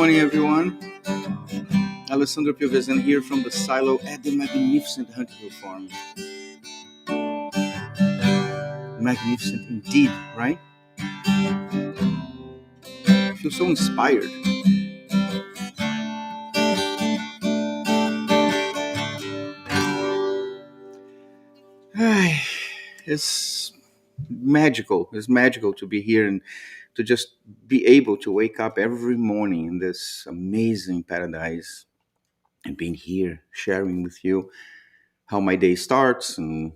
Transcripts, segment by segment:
morning, everyone. Alessandro Piovesan here from the silo at the magnificent Huntington Farm. Magnificent indeed, right? I feel so inspired. It's magical. It's magical to be here and to just be able to wake up every morning in this amazing paradise and being here sharing with you how my day starts and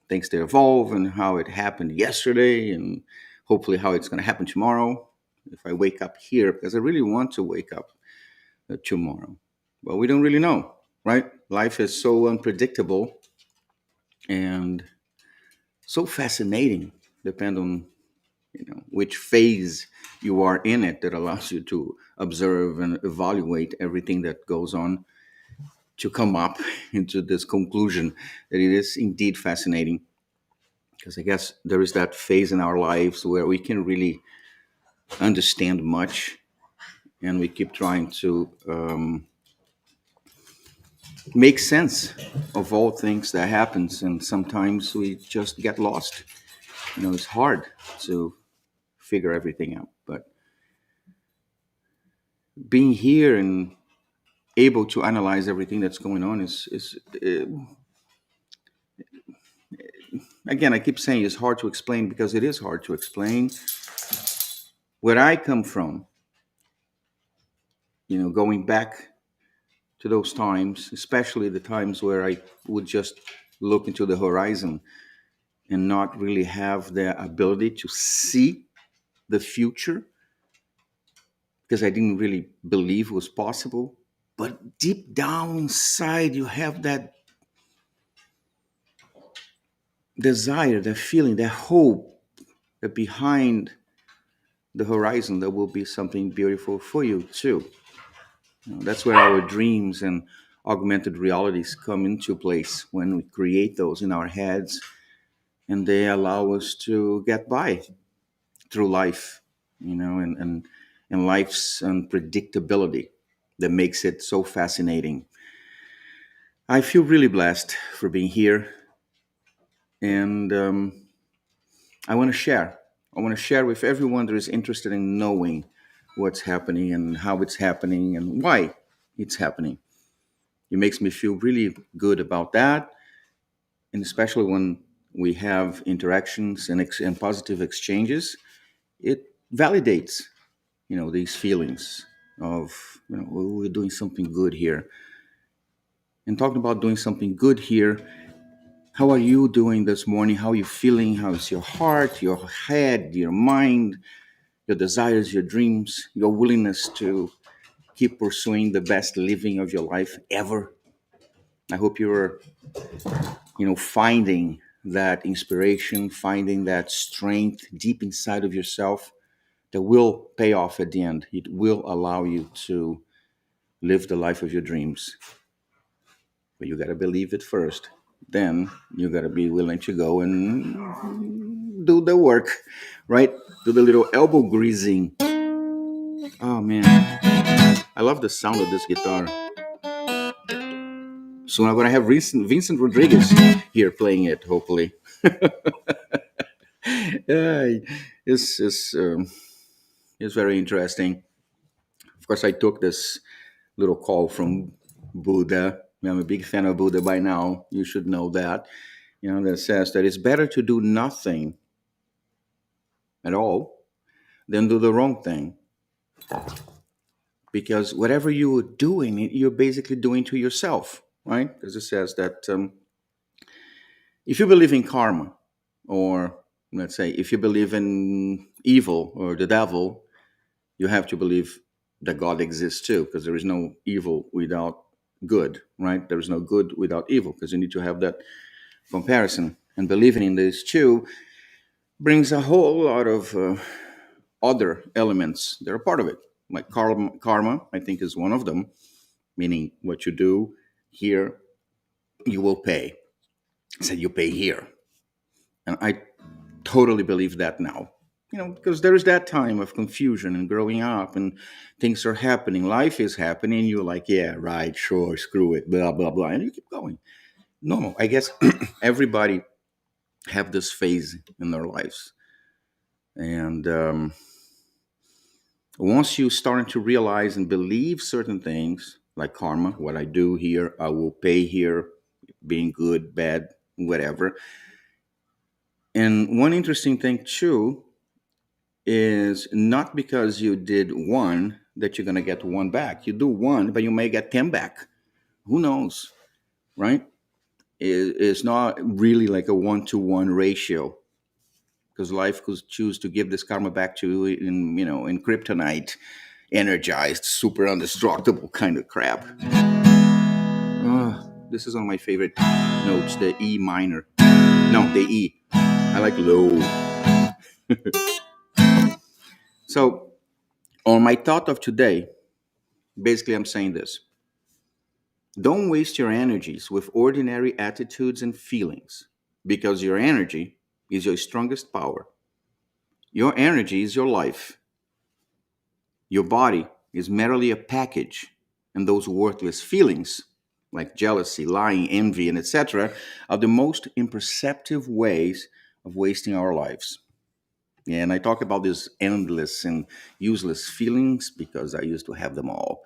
things that evolve and how it happened yesterday and hopefully how it's going to happen tomorrow if I wake up here, because I really want to wake up tomorrow. But we don't really know, right? Life is so unpredictable and so fascinating, depend on which phase you are in it, that allows you to observe and evaluate everything that goes on to come up into this conclusion that it is indeed fascinating. Because I guess there is that phase in our lives where we can really understand much, and we keep trying to make sense of all things that happens, and sometimes we just get lost. It's hard to figure everything out, but being here and able to analyze everything that's going on is again, I keep saying it's hard to explain, because it is hard to explain. Where I come from, going back to those times, especially the times where I would just look into the horizon and not really have the ability to see the future, because I didn't really believe it was possible. But deep down inside, you have that desire, that feeling, that hope that behind the horizon there will be something beautiful for you too. That's where our dreams and augmented realities come into place, when we create those in our heads, and they allow us to get by through life, and life's unpredictability that makes it so fascinating. I feel really blessed for being here, and I want to share. I want to share with everyone that is interested in knowing what's happening and how it's happening and why it's happening. It makes me feel really good about that, and especially when we have interactions and positive exchanges, it validates, these feelings of, we're doing something good here. And talking about doing something good here, how are you doing this morning? How are you feeling? How is your heart, your head, your mind, your desires, your dreams, your willingness to keep pursuing the best living of your life ever? I hope you're, finding that inspiration, finding that strength deep inside of yourself that will pay off at the end. It will allow you to live the life of your dreams. But you got to believe it first. Then you got to be willing to go and do the work, right? Do the little elbow greasing. Oh, man. I love the sound of this guitar. Soon I'm going to have Vincent Rodriguez here playing it, hopefully. Yeah, it's very interesting. Of course, I took this little call from Buddha. I'm a big fan of Buddha by now. You should know that. That says that it's better to do nothing at all than do the wrong thing. Because whatever you're doing, you're basically doing to yourself, right? Because it says that if you believe in karma, or let's say if you believe in evil or the devil, you have to believe that God exists too, because there is no evil without good, right? There is no good without evil, because you need to have that comparison. And believing in these two brings a whole lot of other elements that are part of it. Like karma, I think, is one of them, meaning what you do here, you will pay. So you pay here. And I totally believe that now. because there is that time of confusion and growing up, and things are happening, life is happening, you're like, yeah, right, sure, screw it, blah blah blah, and you keep going. No, I guess everybody have this phase in their lives, and once you start to realize and believe certain things like karma, what I do here I will pay here, being good, bad, whatever. And one interesting thing too is not because you did one that you're going to get one back. You do one, but you may get 10 back. Who knows, right? It's not really like a 1-to-1 ratio, because life could choose to give this karma back to you in kryptonite, energized, super indestructible kind of crap. This is one of my favorite notes, the E minor. No, the E. I like low. So, on my thought of today, basically I'm saying this: don't waste your energies with ordinary attitudes and feelings, because your energy is your strongest power. Your energy is your life. Your body is merely a package, and those worthless feelings, like jealousy, lying, envy, and etc., are the most imperceptive ways of wasting our lives. And I talk about these endless and useless feelings because I used to have them all,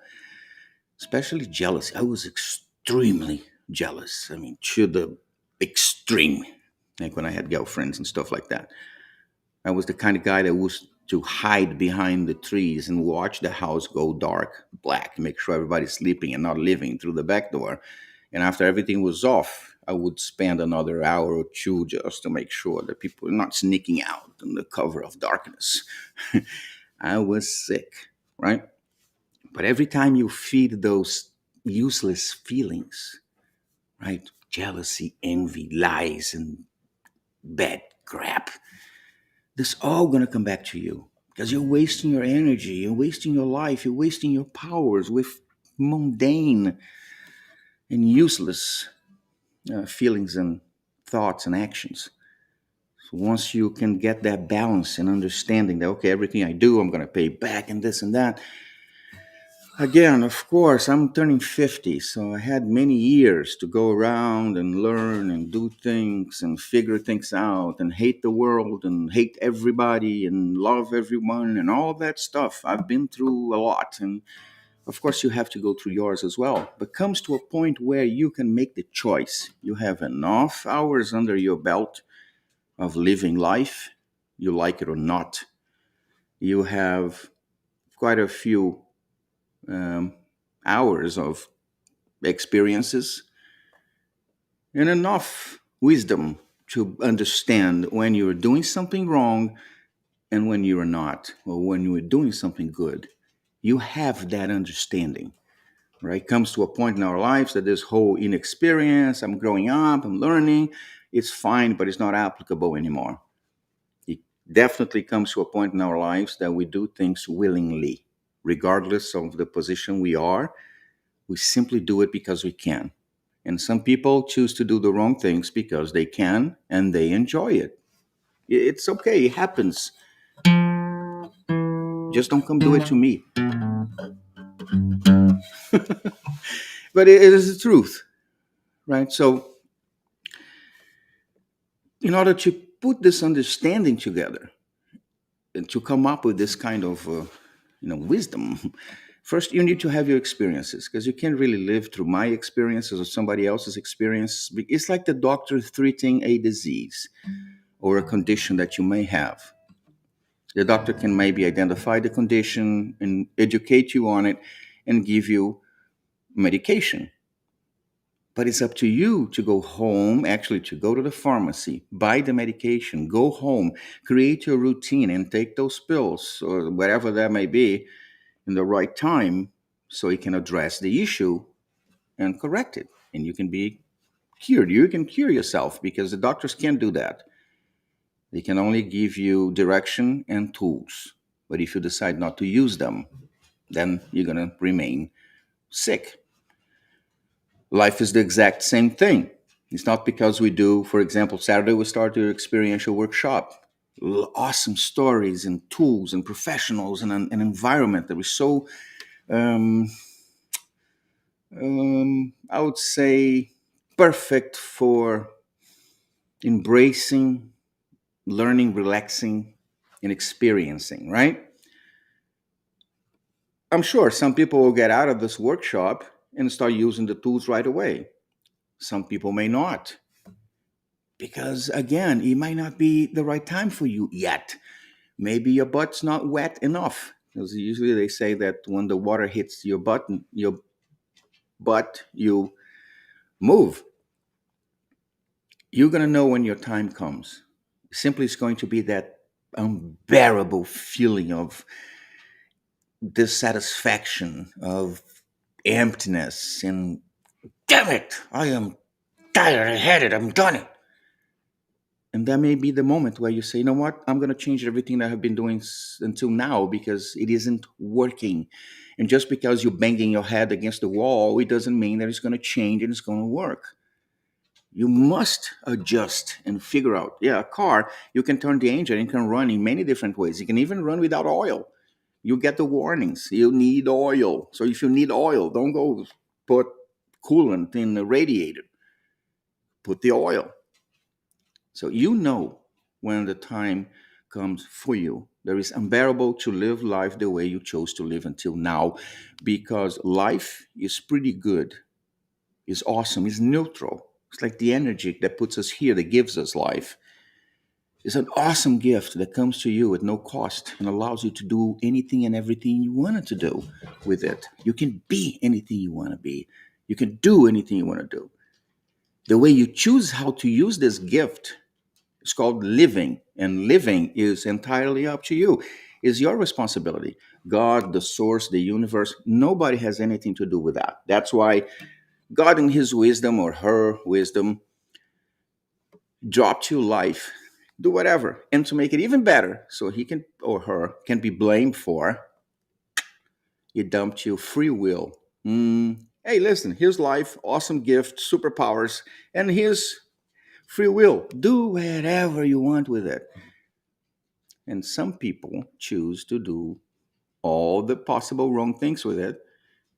especially jealousy. I was extremely jealous. I mean, to the extreme, like when I had girlfriends and stuff like that. I was the kind of guy that was to hide behind the trees and watch the house go dark, black, make sure everybody's sleeping and not living through the back door. And after everything was off, I would spend another hour or two just to make sure that people are not sneaking out in the cover of darkness. I was sick, right? But every time you feed those useless feelings, right? Jealousy, envy, lies, and bad crap, this all gonna come back to you, because you're wasting your energy, you're wasting your life, you're wasting your powers with mundane and useless feelings and thoughts and actions. So once you can get that balance and understanding that, okay, everything I do, I'm gonna pay back and this and that. Again, of course, I'm turning 50, so I had many years to go around and learn and do things and figure things out and hate the world and hate everybody and love everyone and all that stuff. I've been through a lot, and of course, you have to go through yours as well. But comes to a point where you can make the choice. You have enough hours under your belt of living life, you like it or not. You have quite a few um, hours of experiences and enough wisdom to understand when you're doing something wrong and when you're not, or when you're doing something good. You have that understanding, right? Comes to a point in our lives that this whole inexperience, I'm growing up, I'm learning, it's fine, but it's not applicable anymore. It definitely comes to a point in our lives that we do things willingly, regardless of the position we are. We simply do it because we can. And some people choose to do the wrong things because they can and they enjoy it. It's okay, it happens. Just don't come do it to me. But it is the truth, right? So, in order to put this understanding together and to come up with this kind of wisdom, first you need to have your experiences, because you can't really live through my experiences or somebody else's experience. It's like the doctor treating a disease or a condition that you may have. The doctor can maybe identify the condition and educate you on it and give you medication. But it's up to you to go home, actually, to go to the pharmacy, buy the medication, go home, create your routine, and take those pills or whatever that may be in the right time so you can address the issue and correct it. And you can be cured. You can cure yourself, because the doctors can't do that. They can only give you direction and tools. But if you decide not to use them, then you're going to remain sick. Life is the exact same thing. It's not because we do, for example, Saturday we start your experiential workshop. awesome stories and tools and professionals and an environment that is so, um, I would say, perfect for embracing, learning, relaxing, and experiencing, right? I'm sure some people will get out of this workshop and start using the tools right away. Some people may not, because again, it might not be the right time for you yet. Maybe your butt's not wet enough. Because usually they say that when the water hits your butt, you move. You're gonna know when your time comes. Simply, it's going to be that unbearable feeling of dissatisfaction, of emptiness, and damn it, I am tired. I had it. I'm done it. And that may be the moment where you say, you know what, I'm going to change everything that I've been doing until now because it isn't working. And just because you're banging your head against the wall, it doesn't mean that it's going to change and it's going to work. You must adjust and figure out. Yeah, a car, you can turn the engine and can run in many different ways. You can even run without oil. You get the warnings. You need oil. So if you need oil, don't go put coolant in the radiator. Put the oil. So you know when the time comes for you. There is unbearable to live life the way you chose to live until now, because life is pretty good, is awesome, is neutral. It's like the energy that puts us here, that gives us life. It's an awesome gift that comes to you at no cost and allows you to do anything and everything you wanted to do with it. You can be anything you want to be. You can do anything you want to do. The way you choose how to use this gift, it's called living, and living is entirely up to you. Is your responsibility. God, the source, the universe, nobody has anything to do with that. That's why God, in his wisdom or her wisdom, dropped you life. Do whatever. And to make it even better, so he can or her can be blamed for, he dumped you free will. Hey, listen, here's life, awesome gift, superpowers, and here's free will. Do whatever you want with it. And some people choose to do all the possible wrong things with it.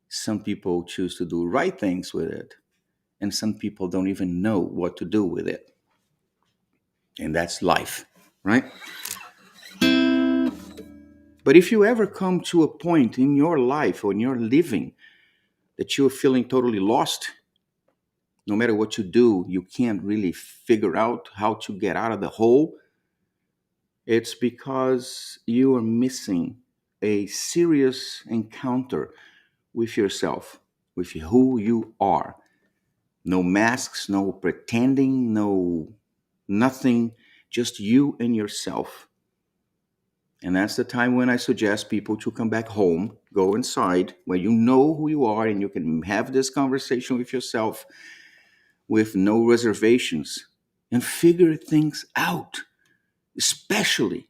Some people choose to do right things with it. And some people don't even know what to do with it. And that's life, right? But if you ever come to a point in your life or in your living that you're feeling totally lost, no matter what you do, you can't really figure out how to get out of the hole, it's because you are missing a serious encounter with yourself, with who you are. No masks, no pretending, no nothing, just you and yourself. And that's the time when I suggest people to come back home, go inside where you know who you are and you can have this conversation with yourself with no reservations and figure things out, especially,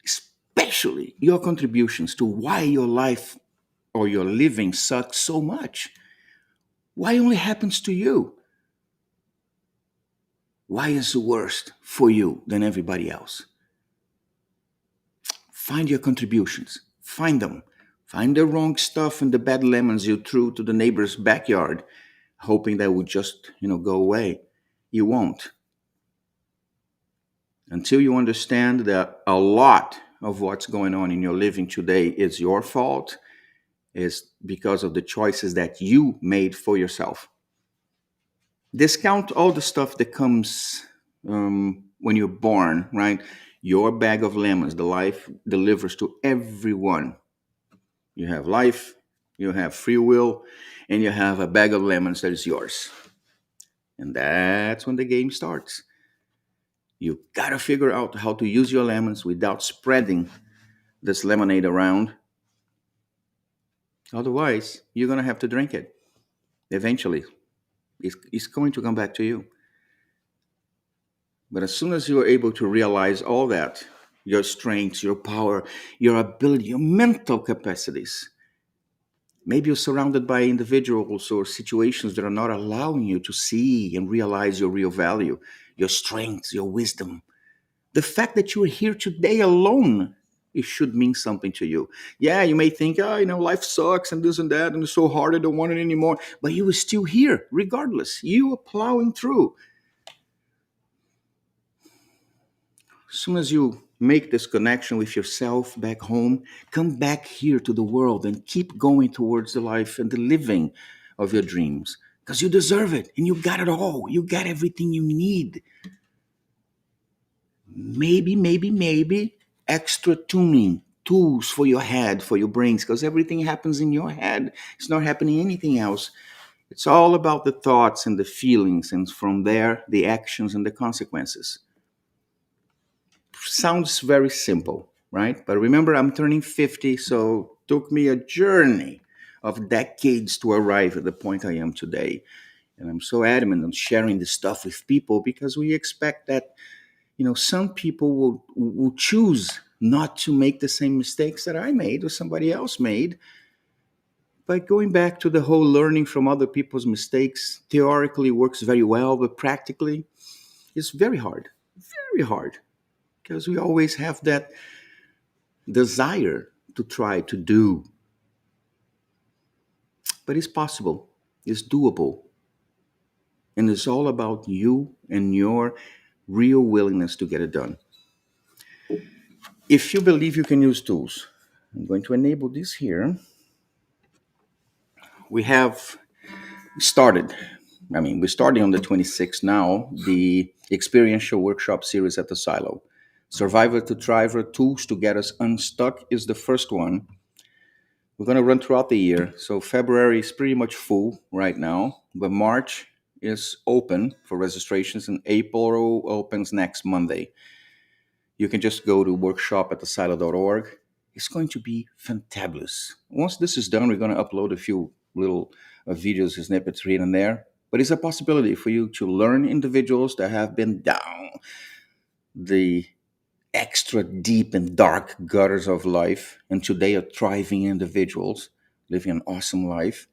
especially your contributions to why your life or your living sucks so much. Why only happens to you? Why is it worse for you than everybody else? Find your contributions. Find them. Find the wrong stuff and the bad lemons you threw to the neighbor's backyard, hoping that would just, go away. You won't. Until you understand that a lot of what's going on in your living today is your fault, is because of the choices that you made for yourself. Discount all the stuff that comes when you're born, right? Your bag of lemons, the life delivers to everyone. You have life, you have free will, and you have a bag of lemons that is yours. And that's when the game starts. You gotta figure out how to use your lemons without spreading this lemonade around. Otherwise, you're gonna have to drink it. Eventually, it's going to come back to you. But as soon as you are able to realize all that, your strengths, your power, your ability, your mental capacities, maybe you're surrounded by individuals or situations that are not allowing you to see and realize your real value, your strengths, your wisdom, The fact that you're here today alone, it should mean something to you. Yeah, you may think, oh, life sucks and this and that, and it's so hard, I don't want it anymore. But you are still here, regardless. You are plowing through. As soon as you make this connection with yourself back home, come back here to the world and keep going towards the life and the living of your dreams. Because you deserve it and you got it all. You got everything you need. Maybe extra tuning tools for your head, for your brains, because everything happens in your head. It's not happening anything else. It's all about the thoughts and the feelings, and from there, the actions and the consequences. Sounds very simple, right? But remember, I'm turning 50, so it took me a journey of decades to arrive at the point I am today. And I'm so adamant on sharing this stuff with people because we expect that, some people will choose not to make the same mistakes that I made or somebody else made. But going back to the whole learning from other people's mistakes, theoretically works very well, but practically it's very hard, because we always have that desire to try to do. But it's possible, it's doable, and it's all about you and your real willingness to get it done. If you believe you can use tools, I'm going to enable this here. We have started. We're starting on the 26th now, the experiential workshop series at the Silo. Survivor to Thriver, Tools to Get Us Unstuck is the first one. We're going to run throughout the year. So February is pretty much full right now, but March is open for registrations and April opens next Monday. You can just go to workshop at thesilo.org. It's going to be fantabulous. Once this is done, we're going to upload a few little videos, snippets here and there. But it's a possibility for you to learn individuals that have been down the extra deep and dark gutters of life, and today are thriving individuals living an awesome life,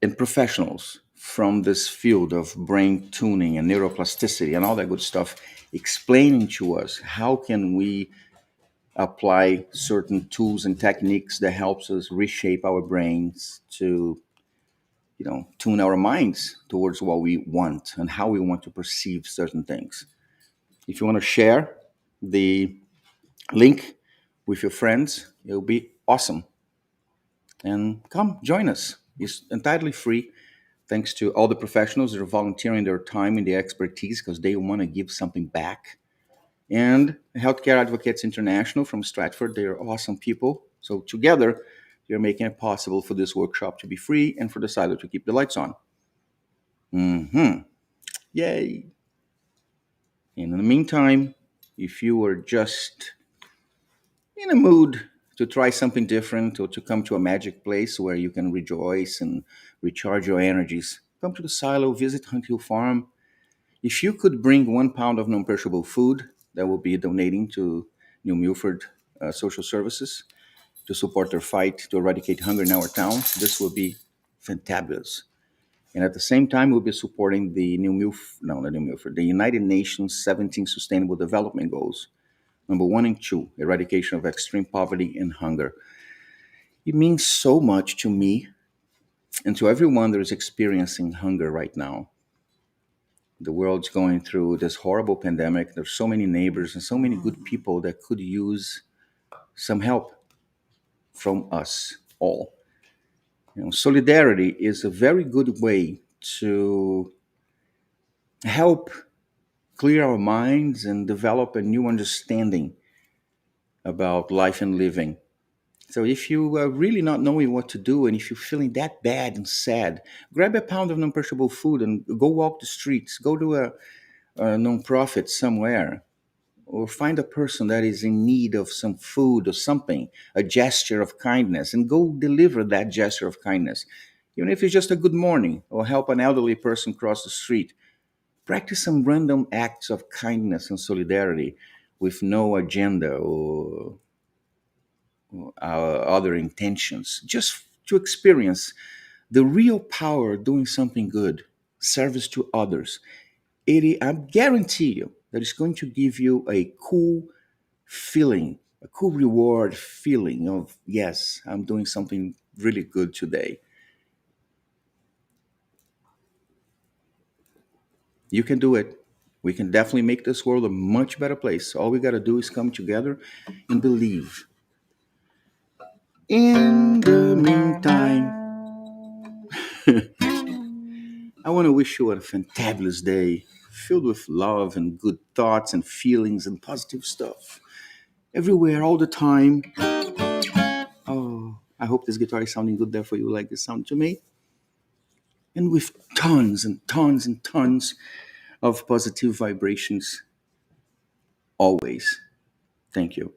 and professionals from this field of brain tuning and neuroplasticity and all that good stuff, explaining to us how can we apply certain tools and techniques that helps us reshape our brains to tune our minds towards what we want and how we want to perceive certain things. If you want to share the link with your friends, it'll be awesome. And come join us. It's entirely free. Thanks to all the professionals that are volunteering their time and their expertise because they want to give something back. And Healthcare Advocates International from Stratford, they are awesome people. So together, they're making it possible for this workshop to be free and for the silo to keep the lights on. Yay. And in the meantime, if you are just in a mood to try something different or to come to a magic place where you can rejoice and recharge your energies, come to the silo, visit Hunt Hill Farm. If you could bring 1 pound of non-perishable food, that will be donating to New Milford Social Services to support their fight to eradicate hunger in our town. This will be fantabulous. And at the same time, we'll be supporting the the United Nations 17 Sustainable Development Goals, number 1 and 2, eradication of extreme poverty and hunger. It means so much to me and to everyone that is experiencing hunger right now. The world's going through this horrible pandemic. There's so many neighbors and so many good people that could use some help from us all. Solidarity is a very good way to help clear our minds and develop a new understanding about life and living. So if you are really not knowing what to do and if you're feeling that bad and sad, grab a pound of non-perishable food and go walk the streets, go to a non-profit somewhere, or find a person that is in need of some food or something, a gesture of kindness, and go deliver that gesture of kindness. Even if it's just a good morning or help an elderly person cross the street, practice some random acts of kindness and solidarity with no agenda or other intentions, just to experience the real power of doing something good, service to others. I guarantee you that is going to give you a cool feeling, a cool reward feeling of, yes, I'm doing something really good today. You can do it. We can definitely make this world a much better place. All we got to do is come together and believe. In the meantime, I want to wish you a fantabulous day filled with love and good thoughts and feelings and positive stuff. Everywhere, all the time. Oh, I hope this guitar is sounding good there for you, like it sound to me. And with tons and tons and tons of positive vibrations always. Thank you.